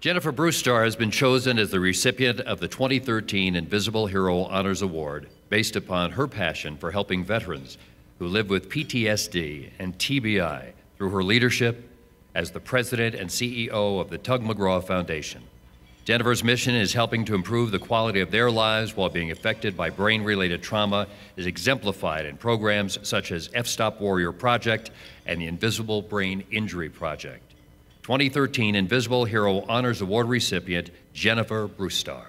Jennifer Brusstar has been chosen as the recipient of the 2013 Invisible Hero Honors Award based upon her passion for helping veterans who live with PTSD and TBI through her leadership as the president and CEO of the Tug McGraw Foundation. Jennifer's mission is helping to improve the quality of their lives while being affected by brain-related trauma is exemplified in programs such as F-Stop Warrior Project and the Invisible Brain Injury Project. 2013 Invisible Hero Honors Award recipient, Jennifer Brusstar.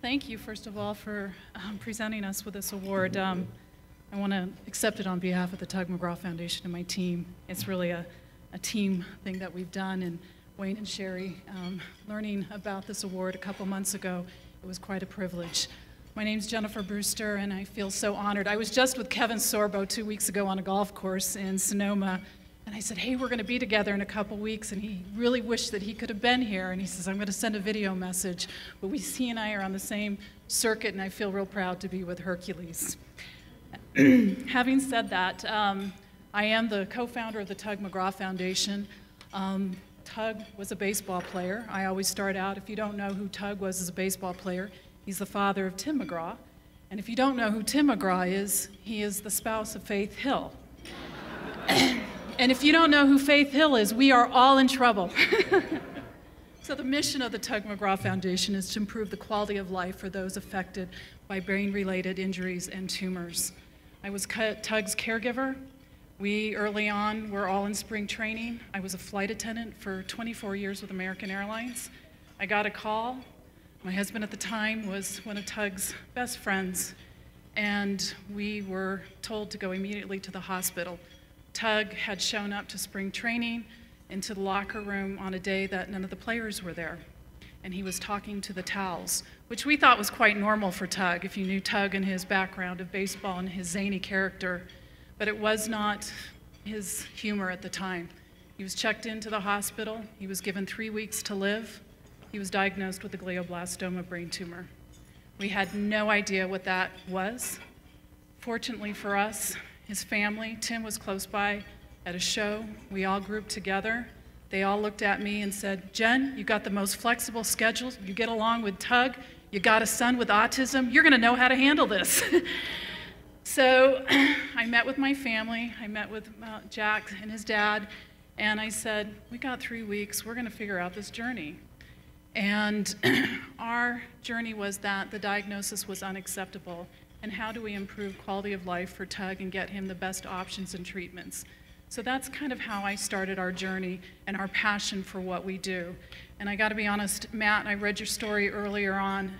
Thank you, first of all, for presenting us with this award. I want to accept it on behalf of the Tug McGraw Foundation and my team. It's really a team thing that we've done, and Wayne and Sherry, learning about this award a couple months ago, it was quite a privilege. My name's Jennifer Brusstar, and I feel so honored. I was just with Kevin Sorbo 2 weeks ago on a golf course in Sonoma, and I said, hey, we're going to be together in a couple weeks, and he really wished that he could have been here, and he says, I'm going to send a video message, but he and I are on the same circuit, and I feel real proud to be with Hercules. Having said that, I am the co-founder of the Tug McGraw Foundation. Tug was a baseball player. I always start out, if you don't know who Tug was as a baseball player, he's the father of Tim McGraw, and if you don't know who Tim McGraw is, he is the spouse of Faith Hill. And if you don't know who Faith Hill is, we are all in trouble. So the mission of the Tug McGraw Foundation is to improve the quality of life for those affected by brain-related injuries and tumors. I was Tug's caregiver. We, early on, were all in spring training. I was a flight attendant for 24 years with American Airlines. I got a call. My husband at the time was one of Tug's best friends, and we were told to go immediately to the hospital. Tug had shown up to spring training into the locker room on a day that none of the players were there. And he was talking to the towels, which we thought was quite normal for Tug, if you knew Tug and his background of baseball and his zany character. But it was not his humor at the time. He was checked into the hospital. He was given 3 weeks to live. He was diagnosed with a glioblastoma brain tumor. We had no idea what that was. Fortunately for us, his family, Tim was close by at a show. We all grouped together. They all looked at me and said, Jen, you got the most flexible schedule. You get along with Tug. You got a son with autism. You're going to know how to handle this. So I met with my family. I met with Jack and his dad. And I said, we got 3 weeks. We're going to figure out this journey. And our journey was that the diagnosis was unacceptable. And how do we improve quality of life for Tug and get him the best options and treatments? So that's kind of how I started our journey and our passion for what we do. And I got to be honest, Matt, I read your story earlier on,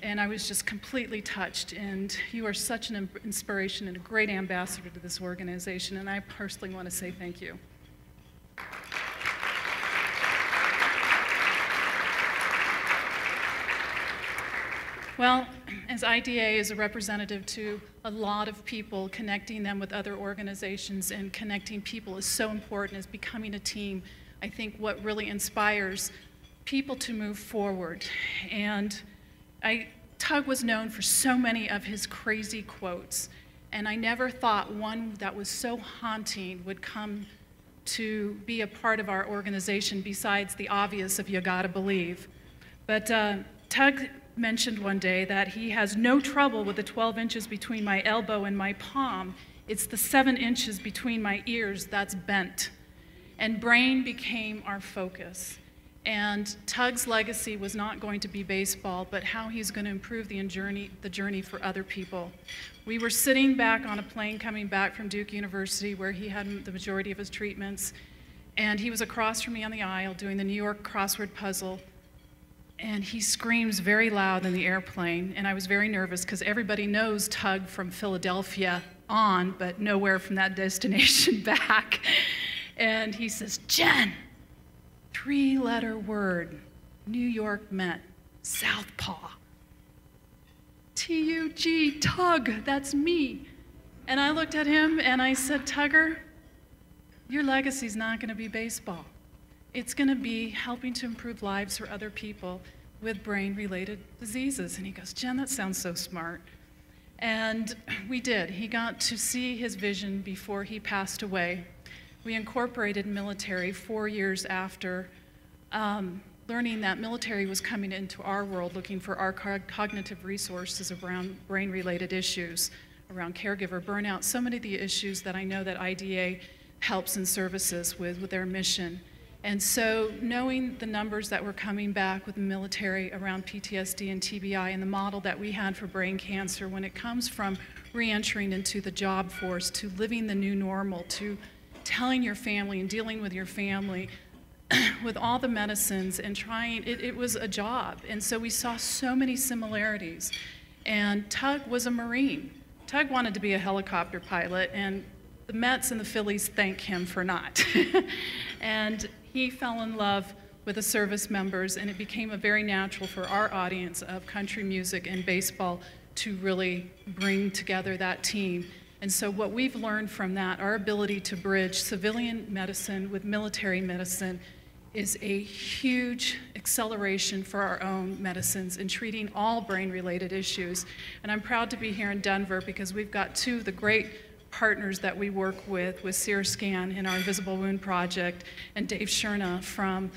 and I was just completely touched. And you are such an inspiration and a great ambassador to this organization, and I personally want to say thank you. Well, as IDA is a representative to a lot of people, connecting them with other organizations and connecting people is so important, as becoming a team. I think what really inspires people to move forward. And Tug was known for so many of his crazy quotes, and I never thought one that was so haunting would come to be a part of our organization besides the obvious of you gotta believe. But Tug mentioned one day that he has no trouble with the 12 inches between my elbow and my palm. It's the 7 inches between my ears that's bent. And brain became our focus. And Tug's legacy was not going to be baseball, but how he's going to improve the journey for other people. We were sitting back on a plane coming back from Duke University, where he had the majority of his treatments, and he was across from me on the aisle doing the New York crossword puzzle. And he screams very loud in the airplane, and I was very nervous because everybody knows Tug from Philadelphia on, but nowhere from that destination back. And he says, Jen, 3-letter word, New York Met, Southpaw. T-U-G, Tug, that's me. And I looked at him and I said, Tugger, your legacy's not going to be baseball. It's going to be helping to improve lives for other people with brain-related diseases. And he goes, Jen, that sounds so smart. And we did. He got to see his vision before he passed away. We incorporated military 4 years after learning that military was coming into our world looking for our cognitive resources around brain-related issues, around caregiver burnout, so many of the issues that I know that IDA helps and services with their mission. And so knowing the numbers that were coming back with the military around PTSD and TBI and the model that we had for brain cancer, when it comes from re-entering into the job force to living the new normal, to telling your family and dealing with your family with all the medicines and trying, it was a job. And so we saw so many similarities. And Tug was a Marine. Tug wanted to be a helicopter pilot, and the Mets and the Phillies thank him for not. And he fell in love with the service members, and it became a very natural for our audience of country music and baseball to really bring together that team. And so what we've learned from that, our ability to bridge civilian medicine with military medicine, is a huge acceleration for our own medicines in treating all brain-related issues. And I'm proud to be here in Denver because we've got two of the great partners that we work with SeerScan in our Invisible Wound Project, and Dave Sherna from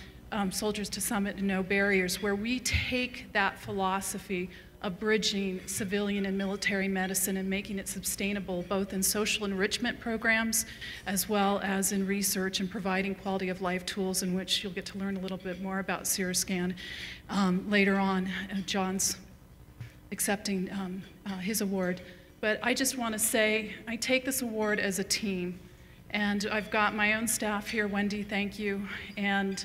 Soldiers to Summit and No Barriers, where we take that philosophy of bridging civilian and military medicine and making it sustainable both in social enrichment programs as well as in research and providing quality of life tools, in which you'll get to learn a little bit more about SeerScan later on. John's accepting his award. But I just want to say, I take this award as a team. And I've got my own staff here. Wendy, thank you. And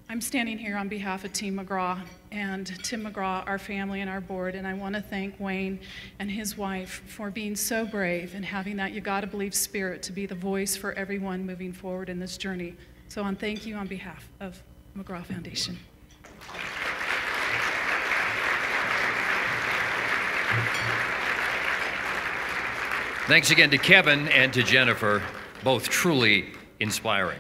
I'm standing here on behalf of Team McGraw and Tim McGraw, our family and our board. And I want to thank Wayne and his wife for being so brave and having that you gotta believe spirit to be the voice for everyone moving forward in this journey. So thank you on behalf of McGraw Foundation. Thanks again to Kevin and to Jennifer, both truly inspiring.